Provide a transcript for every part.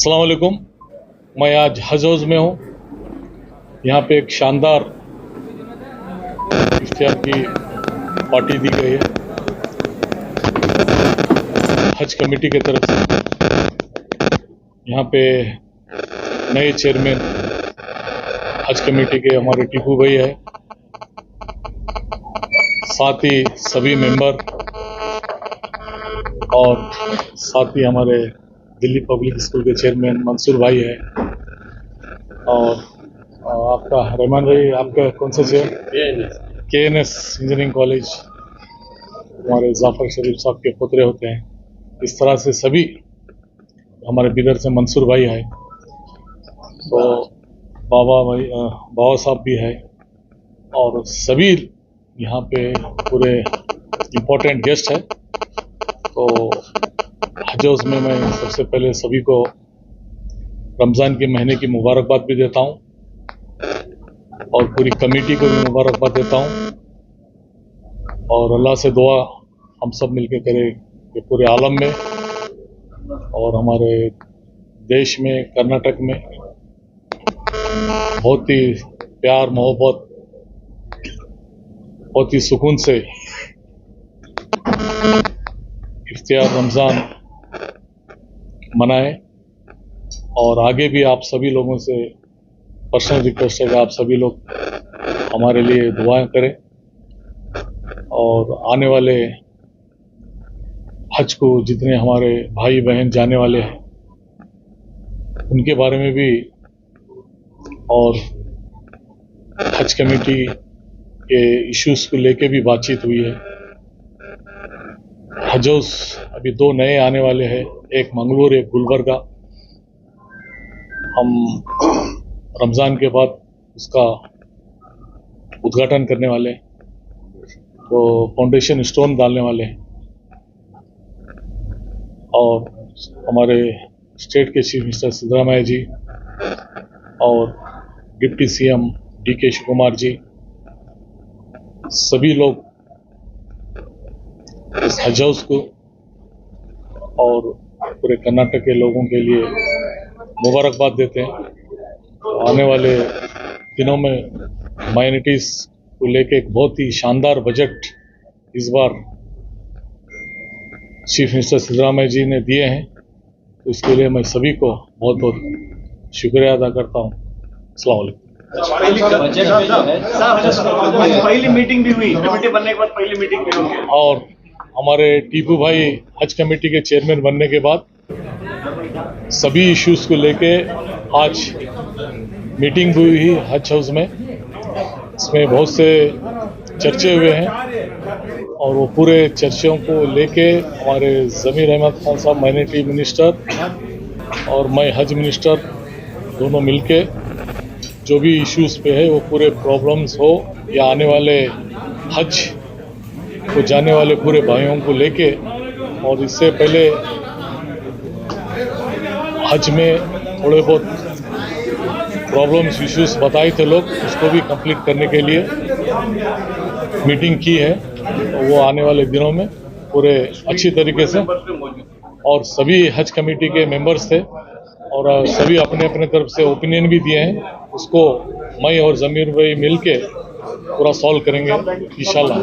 अस्सलाम वालेकुम। मैं आज हज हाउस में हूँ। यहाँ पे एक शानदार इफ्तियार की पार्टी दी गई है हज कमेटी की तरफ से। यहाँ पे नए चेयरमैन हज कमेटी के हमारे टीपू भाई है, साथ ही सभी मेंबर और साथ ही हमारे दिल्ली पब्लिक स्कूल के चेयरमैन मंसूर भाई है, और आपका रहमान भाई, आपका कौन सा चेयर? KNS इंजीनियरिंग कॉलेज, हमारे जाफर शरीफ साहब के पुतरे होते हैं। इस तरह से सभी हमारे बिदर से मंसूर भाई है, तो बाबा साहब भी है, और सभी यहाँ पे पूरे इम्पोर्टेंट गेस्ट है। तो हज हाउस में मैं सबसे पहले सभी को रमज़ान के महीने की मुबारकबाद भी देता हूँ, और पूरी कमेटी को भी मुबारकबाद देता हूँ, और अल्लाह से दुआ हम सब मिलकर करें कि पूरे आलम में और हमारे देश में, कर्नाटक में बहुत ही प्यार मोहब्बत, बहुत ही सुकून से इफ्तियार रमज़ान मनाएं। और आगे भी आप सभी लोगों से पर्सनल रिक्वेस्ट है कि आप सभी लोग हमारे लिए दुआएं करें, और आने वाले हज को जितने हमारे भाई बहन जाने वाले हैं उनके बारे में भी, और हज कमेटी के इश्यूज को लेके भी बातचीत हुई है। हज हाउस अभी 2 नए आने वाले हैं, एक मंगलूर, एक गुलबर्गा। हम रमज़ान के बाद उसका उद्घाटन करने वाले हैं, तो फाउंडेशन स्टोन डालने वाले हैं, और हमारे स्टेट के चीफ मिनिस्टर सिद्धरामैया जी और डिप्टी CM DK शिवकुमार जी, सभी लोग इस हज हाउस को और पूरे कर्नाटक के लोगों के लिए मुबारकबाद देते हैं। तो आने वाले दिनों में माइनॉरिटीज को लेके एक बहुत ही शानदार बजट इस बार चीफ मिनिस्टर सिद्धरामैया जी ने दिए हैं, तो इसके लिए मैं सभी को बहुत बहुत शुक्रिया अदा करता हूँ। अस्सलाम वालेकुम। पहली मीटिंग भी हुई, कमेटी बनने के बाद पहली मीटिंग भी हुई, और हमारे टीपू भाई हज कमेटी के चेयरमैन बनने के बाद सभी इश्यूज को लेके आज मीटिंग हुई ही हज हाउस में। इसमें बहुत से चर्चे हुए हैं, और वो पूरे चर्चों को लेके हमारे ज़मीर अहमद खान साहब माइनॉरिटी मिनिस्टर और मैं हज मिनिस्टर दोनों मिलके जो भी इश्यूज पे है वो पूरे प्रॉब्लम्स हो या आने वाले हज को जाने वाले पूरे भाइयों को लेके, और इससे पहले हज में थोड़े बहुत प्रॉब्लम्स इश्यूज बताए थे लोग, उसको भी कंप्लीट करने के लिए मीटिंग की है। तो वो आने वाले दिनों में पूरे अच्छी तरीके से, और सभी हज कमेटी के मेंबर्स थे और सभी अपने अपने तरफ से ओपिनियन भी दिए हैं, उसको मैं और ज़मीर भाई मिल के पूरा सॉल्व करेंगे इंशाल्लाह।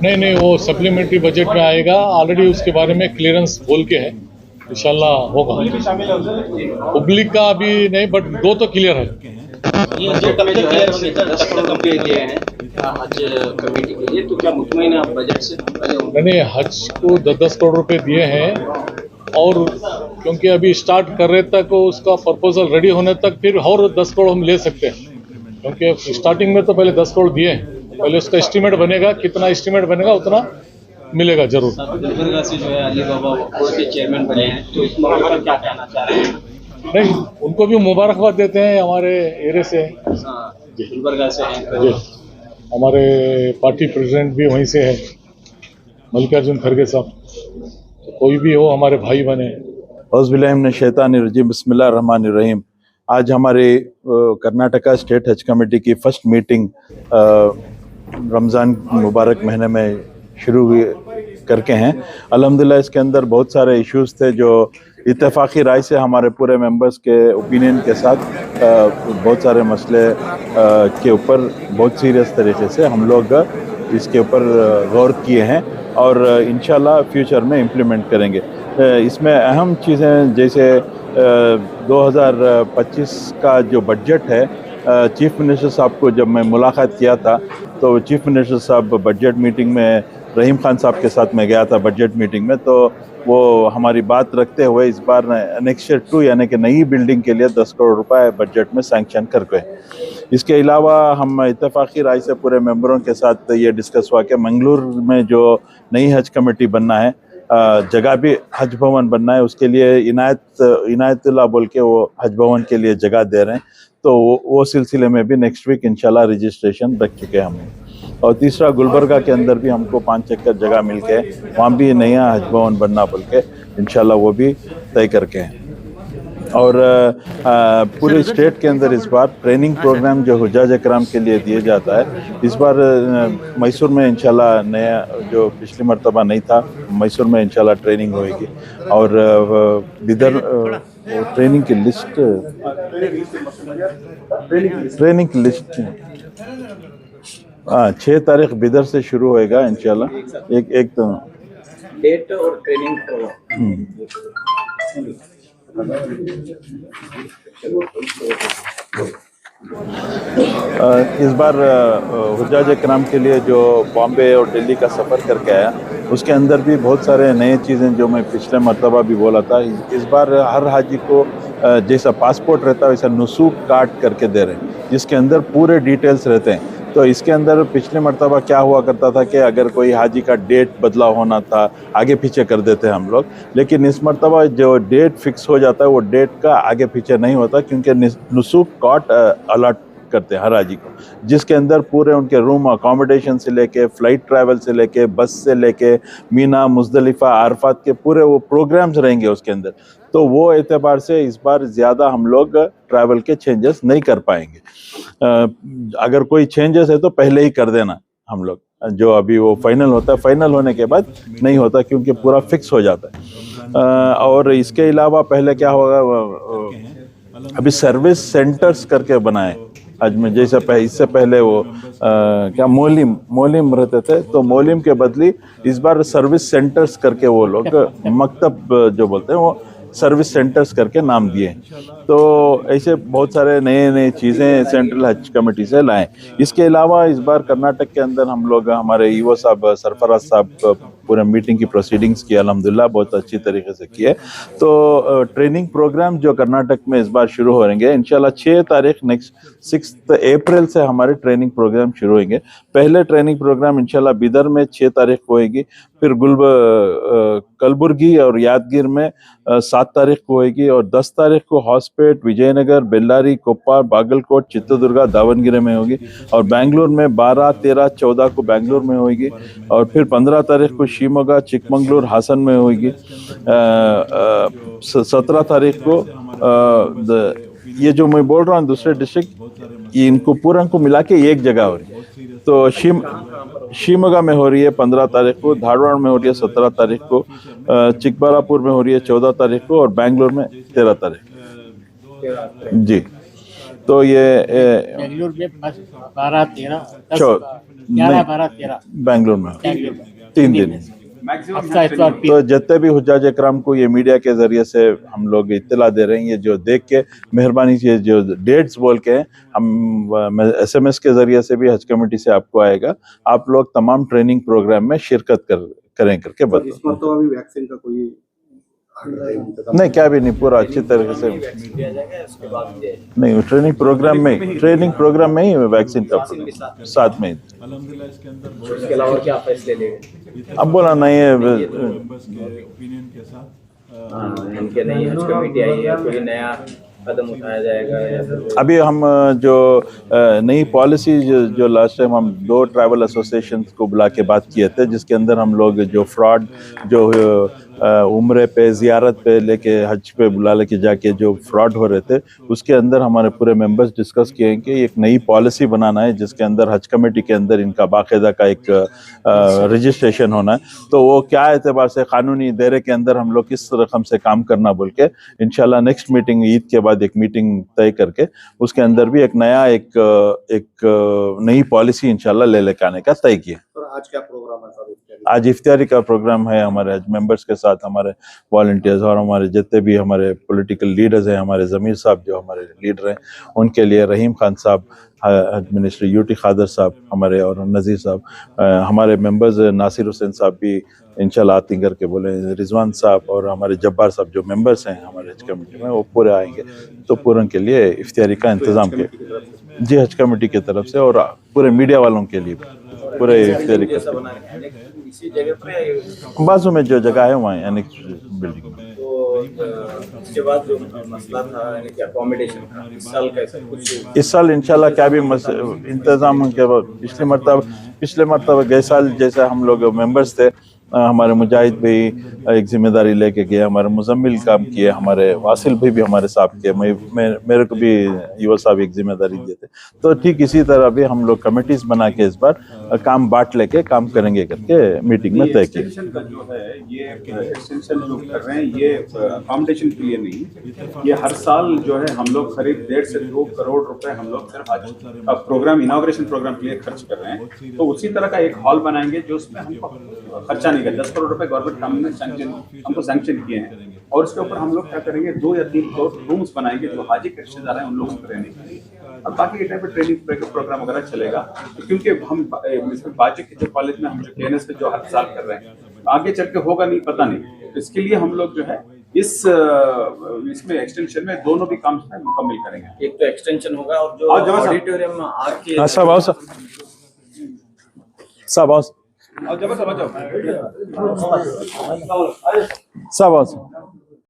नहीं, वो सप्लीमेंट्री बजट में आएगा, ऑलरेडी उसके बारे में क्लियरेंस बोल के है, इंशाल्लाह होगा। पब्लिक का अभी नहीं, बट 2 तो क्लियर है। ये 2 कमेटी क्लियर होंगे, 10 करोड़ रुपए दिए हैं हज कमेटी के लिए, तो क्या मुतमईन आप बजट से? नहीं, हज को 10 करोड़ रुपए दिए हैं, और क्योंकि अभी स्टार्ट कर रहे तक उसका प्रपोजल रेडी होने तक फिर और 10 करोड़ हम ले सकते हैं, क्योंकि स्टार्टिंग में तो पहले 10 करोड़ दिए हैं। पहले उसका एस्टीमेट बनेगा, कितना एस्टीमेट बनेगा उतना मिलेगा जरूर। गुलबर्गा से जो है अली बाबा बोर्ड के चेयरमैन बने हैं, तो इस मौके पर क्या कहना चाह रहे हैं? नहीं, उनको भी मुबारकबाद देते हैं हमारे एरिया से। गुलबर्गा से हैं जी, हमारे पार्टी प्रेसिडेंट भी वहीं से है, मल्लिकार्जुन खड़गे साहब। तो कोई भी हो, हमारे भाई बने। औज़ुबिल्लाहिमिनश्शैतानिर्रजीम, बिस्मिल्लाहिर्रहमानिर्रहीम। आज हमारे कर्नाटका स्टेट हज कमेटी की फर्स्ट मीटिंग रमज़ान मुबारक महीने में शुरू हुई करके हैं। अल्हम्दुलिल्लाह इसके अंदर बहुत सारे इश्यूज थे जो इत्तेफाकी राय से हमारे पूरे मेंबर्स के ओपिनियन के साथ बहुत सारे मसले के ऊपर बहुत सीरियस तरीके से हम लोग इसके ऊपर गौर किए हैं और इंशाल्लाह फ्यूचर में इम्प्लीमेंट करेंगे। इसमें अहम चीज़ें जैसे 2025 का जो बजट है, चीफ मिनिस्टर साहब को जब मैं मुलाकात किया था तो चीफ मिनिस्टर साहब बजट मीटिंग में रहीम खान साहब के साथ मैं गया था बजट मीटिंग में, तो वो हमारी बात रखते हुए इस बार एनेक्सर 2 यानी कि नई बिल्डिंग के लिए 10 करोड़ रुपए बजट में सैंक्शन कर गए। इसके अलावा हम इत्तेफाकी राय से पूरे मेंबरों के साथ ये डिस्कस हुआ कि मंगलूर में जो नई हज कमेटी बनना है, जगह भी हज भवन बनना है, उसके लिए इनायतुल्लाह बोल के वो हज भवन के लिए जगह दे रहे हैं, तो वो सिलसिले में भी नेक्स्ट वीक इंशाल्लाह रजिस्ट्रेशन रख चुके हैं हम। और तीसरा गुलबर्गा के अंदर भी हमको 5 एकड़ जगह मिल के वहाँ भी नया हज भवन बनना बोल के इंशाल्लाह वो भी तय करके हैं। और पूरे स्टेट के अंदर इस बार ट्रेनिंग प्रोग्राम जो हुज्जाज इकराम के लिए दिए जाता है, इस बार मैसूर में इंशाल्लाह नया, जो पिछली मरतबा नहीं था, मैसूर में इंशाल्लाह ट्रेनिंग होएगी। और इधर ट्रेनिंग की लिस्ट 6 तारीख बिदर से शुरू होएगा इंशाल्लाह। एक तो डेट और ट्रेनिंग इस बार हुज्जाज इकराम के लिए जो बॉम्बे और दिल्ली का सफ़र करके आया, उसके अंदर भी बहुत सारे नए चीज़ें जो मैं पिछले मरतबा भी बोला था, इस बार हर हाजी को जैसा पासपोर्ट रहता है वैसा नुसूक कार्ड करके दे रहे हैं, जिसके अंदर पूरे डिटेल्स रहते हैं। तो इसके अंदर पिछले मरतबा क्या हुआ करता था कि अगर कोई हाजी का डेट बदला होना था, आगे पीछे कर देते हम लोग, लेकिन इस मरतबा जो डेट फिक्स हो जाता है वो डेट का आगे पीछे नहीं होता, क्योंकि नुसूक कार्ड अलॉट करते हैं हर हाजी को, जिसके अंदर पूरे उनके रूम अकोमोडेशन से लेके, फ्लाइट ट्रैवल से लेके, बस से लेके, मीना, मुजदलिफा, आरफात के पूरे वो प्रोग्राम्स रहेंगे उसके अंदर। तो वो एतबार से इस बार ज़्यादा हम लोग ट्रैवल के चेंजेस नहीं कर पाएंगे। अगर कोई चेंजेस है तो पहले ही कर देना हम लोग, जो अभी वो फाइनल होता है, फाइनल होने के बाद नहीं होता क्योंकि पूरा फिक्स हो जाता है। और इसके अलावा पहले क्या होगा, अभी सर्विस सेंटर्स करके बनाए आज में, जैसे इससे पहले वो क्या मोलिम रहते थे, तो मोलिम के बदली इस बार सर्विस सेंटर्स करके वो लोग मकतब जो बोलते हैं वो सर्विस सेंटर्स करके नाम दिए। तो ऐसे बहुत सारे नए चीज़ें सेंट्रल हज कमेटी से लाएं। इसके अलावा इस बार कर्नाटक के अंदर हम लोग, हमारे ईओ साहब सरफराज साहब पूरे मीटिंग की प्रोसीडिंग्स की अल्हम्दुलिल्लाह बहुत अच्छी तरीके से किए। तो ट्रेनिंग प्रोग्राम जो कर्नाटक में इस बार शुरू हो रहेंगे इंशाल्लाह 6 तारीख नेक्स्ट 6 अप्रैल से हमारे ट्रेनिंग प्रोग्राम शुरू होंगे। पहले ट्रेनिंग प्रोग्राम इंशाल्लाह बिदर में 6 तारीख को होगी, फिर कलबुर्गी और यादगीर में 7 तारीख को होगी, और 10 तारीख को हॉस्पेट, विजयनगर, बेल्लारी, कोप्पा, बागलकोट, चित्रदुर्गा, दावनगिरी में होगी, और बेंगलुरु में 12, 13, 14 को बेंगलुरु में होगी, और फिर 15 तारीख को शिवमोगा, चिकमंगलुरु, हासन में होगी, 17 तारीख को ये जो मैं बोल रहा हूँ दूसरे डिस्ट्रिक्ट, इनको पूरा को मिला के एक जगह हो रही है। तो शिवमोगा में हो रही है 15 तारीख को, धारवाड़ में हो रही है 17 तारीख को, चिकबालापुर में हो रही है 14 तारीख को, और बेंगलुरु में 13 तारीख जी। तो ये बेंगलुरु में 12, 13, 11, 12, 13 बेंगलुरु में 3 दिन। तो जितने भी हुज्जाज इकराम को ये मीडिया के जरिए से हम लोग इत्तला दे रहे हैं, ये जो देख के मेहरबानी से जो डेट्स बोल के हम SMS के जरिए से भी हज कमेटी से आपको आएगा, आप लोग तमाम ट्रेनिंग प्रोग्राम में शिरकत करें करके बताओ। तो अभी वैक्सीन का कोई नहीं, क्या भी नहीं, पूरा अच्छी तरीके से नहीं, ट्रेनिंग प्रोग्राम में ही वैक्सीन का साथ में। इसके अलावा क्या फैसले लेंगे? अब बोला नहीं है इनके नहीं हज कमेटी आई है, कोई नया कदम उठाया जाएगा या फिर अभी हम जो नई पॉलिसी जो लास्ट टाइम हम 2 ट्रैवल एसोसिएशन को बुला के बात किए थे, जिसके अंदर हम लोग जो फ्रॉड जो उम्रे पे ज़ियारत पे लेके हज पे बुला लेके जाके जो फ्रॉड हो रहे थे, उसके अंदर हमारे पूरे मेंबर्स डिस्कस किए हैं कि एक नई पॉलिसी बनाना है जिसके अंदर हज कमेटी के अंदर इनका बाकायदा का एक रजिस्ट्रेशन होना है। तो वो क्या एतबार से कानूनी दायरे के अंदर हम लोग किस रकम से काम करना बोल के इंशाल्लाह नेक्स्ट मीटिंग ईद के बाद एक मीटिंग तय करके उसके अंदर भी एक नया एक नई पॉलिसी इंशाल्लाह ले लेके आने का तय किया। आज क्या प्रोग्राम है सर? आज इफ्तारी का प्रोग्राम है हमारे हज मेंबर्स के साथ, हमारे वॉलंटियर्स और हमारे जितने भी हमारे पॉलिटिकल लीडर्स हैं, हमारे ज़मीर साहब जो हमारे लीडर हैं उनके लिए, रहीम खान साहब हज मिनिस्टर, यूटी खादर साहब हमारे, और नज़ीर साहब, हमारे मेंबर्स नासिर हुसैन साहब भी इंशाल्लाह आती करके बोले, रिजवान साहब और हमारे जब्बार साहब जो मेंबर्स हैं हमारे हज कमेटी में वो पूरे आएंगे। तो पूरन के लिए इफ्तारी का इंतज़ाम किया जी हज कमेटी की तरफ से, और पूरे मीडिया वालों के लिए पूरे इफ्तारी इसी जगह पर बाजू में जो जगह है वहाँ यानी बिल्डिंग में। तो इसके बाद जो मसला था यानी कि अकोमोडेशन का, इस साल कैसे कुछ? इस साल इंशाल्लाह क्या भी इंतजाम के पिछले मरतबा गए साल जैसे हम लोग मेंबर्स थे, हमारे मुजाहिद भाई एक जिम्मेदारी लेके गए, हमारे मुजम्मिल काम किए, हमारे वासिल भाई भी हमारे साथ किए, मेरे को भी युवा साहब एक जिम्मेदारी दिए थे। तो ठीक इसी तरह भी हम लोग कमेटीज बना के इस बार काम बांट लेके काम करेंगे करके मीटिंग में तय किया। एक्सटेंशन का जो है ये एक्सटेंशन जो कर रहे हैं ये अकोमोडेशन के लिए नहीं, ये हर साल जो है हम लोग करीब 1.5 से 2 करोड़ रुपए हम लोग सिर्फ आज प्रोग्राम इनॉग्रेशन प्रोग्राम के लिए खर्च कर रहे हैं। तो उसी तरह का एक हॉल बनाएंगे जो उसमें हमको खर्चा नहीं कर, 10 करोड़ रुपए गवर्नमेंट हमको सैंक्शन किए हैं, और उसके ऊपर हम लोग क्या करेंगे 2 या 3 रूम्स बनाएंगे जो हाजी के रिश्तेदार हैं उन लोगों को रहने के लिए, और बाकी के टाइम पे ट्रेनिंग प्रोग्राम वगैरह चलेगा। क्योंकि हम बाजी के जो कॉलेज में हम जो केएनएस पे जो हर साल कर रहे हैं आगे चल के होगा नहीं पता नहीं, इसके लिए हम लोग जो है इसमें एक्सटेंशन में दोनों भी काम मुकम्मल करेंगे। एक तो एक्सटेंशन होगा और जो ऑडिटोरियम में आके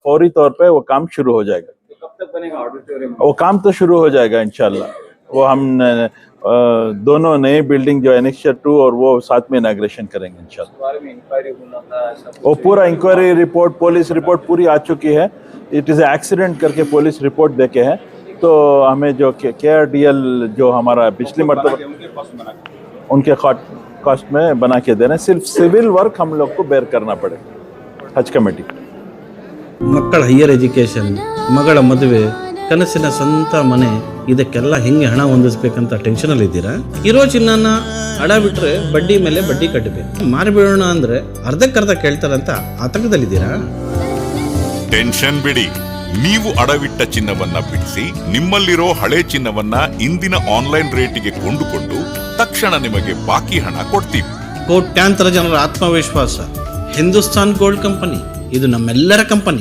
फौरी तौर पे वो काम शुरू हो जाएगा। कब तक बनेगा ऑडिटोरियम? वो काम तो शुरू हो जाएगा इंशाल्लाह। वो हम दोनों नए बिल्डिंग जो एनेक्चर 2 और वो साथ में इनॉग्रेशन करेंगे इंशाल्लाह। बारे में इंक्वायरी होना था ऐसा? वो पूरा इंक्वायरी रिपोर्ट, पुलिस रिपोर्ट पूरी आ चुकी है। इट इज़ एक्सीडेंट करके पुलिस रिपोर्ट देके है। तो हमें जो KRDL जो हमारा पिछली मरतबा उनके कॉस्ट में बना के देना, सिर्फ सिविल वर्क हम लोग को बेयर करना पड़ेगा हज कमेटी। ಮಕ್ಕಳ ಹೈಯರ್ ಎಜುಕೇಷನ್, ಮಗಳ ಮದುವೆ, ಕನಸಿನ ಸ್ವಂತ ಮನೆ, ಇದಕ್ಕೆಲ್ಲ ಹೆಂಗೆ ಹಣ ಹೊಂದಿಸ್ಬೇಕಂತ ಟೆನ್ಷನಲ್ಲಿ ಇದ್ದೀರಾ? ಇರೋ ಚಿನ್ನನ ಅಡ ಬಿಟ್ರೆ ಬಡ್ಡಿ ಮೇಲೆ ಬಡ್ಡಿ ಕಟ್ಟಬೇಕು, ಮಾರಿಬಿಡೋಣ ಅಂದ್ರೆ ಅರ್ಧಕ್ಕರ್ಧ ಕೇಳ್ತಾರಂತ ಆತಂಕದಲ್ಲಿದ್ದೀರಾ? ಟೆನ್ಷನ್ ಬಿಡಿ, ನೀವು ಅಡವಿಟ್ಟ ಚಿನ್ನವನ್ನ ಬಿಡಿಸಿ ನಿಮ್ಮಲ್ಲಿರೋ ಹಳೆ ಚಿನ್ನವನ್ನ ಇಂದಿನ ಆನ್ಲೈನ್ ರೇಟಿಗೆ ಕೊಂಡುಕೊಂಡು ತಕ್ಷಣ ನಿಮಗೆ ಬಾಕಿ ಹಣ ಕೊಡ್ತೀವಿ. ಕೋಟ್ಯಾಂತರ ಜನರ ಆತ್ಮವಿಶ್ವಾಸ ಹಿಂದೂಸ್ತಾನ್ ಗೋಲ್ಡ್ ಕಂಪನಿ, ಇದು ನಮ್ಮೆಲ್ಲರ ಕಂಪನಿ.